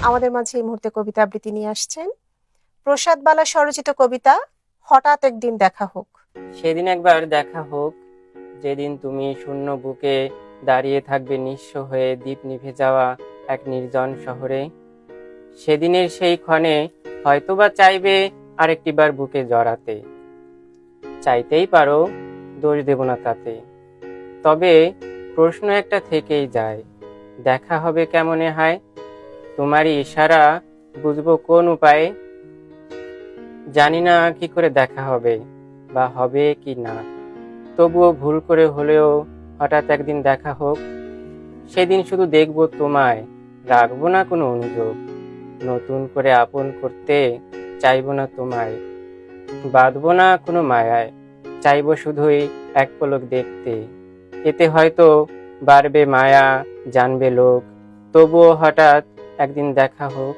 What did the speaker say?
আমাদের মাঝে এই মুহূর্তে কবিতা আবৃত্তি নিয়ে আসছেন প্রসাদ বালা স্বরচিত কবিতা হঠাৎ একদিন দেখা হোক। সেদিন একবার দেখা হোক, যেদিন তুমি শূন্য বুকে দাঁড়িয়ে থাকবে নিঃস্ব হয়ে দ্বীপ নিভে যাওয়া এক নির্জন শহরে। সেদিনের সেই ক্ষণে হয়তোবা চাইবে আরেকটিবার বুকে জড়াতে। চাইতেই পারো, দোষ দেব না তাতে। তবে প্রশ্ন একটা থেকেই যায়, দেখা হবে কেমনে হয়? তোমারই ইশারা বুঝবো কোন উপায়ে? জানি না কি করে দেখা হবে বা হবে কি না, তবুও ভুল করে হলেও হঠাৎ একদিন দেখা হোক। সেদিন শুধু দেখবো তোমায়, রাখবো না কোনো অনুযোগ। নতুন করে আপন করতে চাইবো না তোমায়, বাঁধবো না কোনো মায়ায়। চাইবো শুধুই এক পলক দেখতে, এতে হয়তো বাড়বে মায়া, জানবে লোক। তবুও হঠাৎ একদিন দেখা হোক।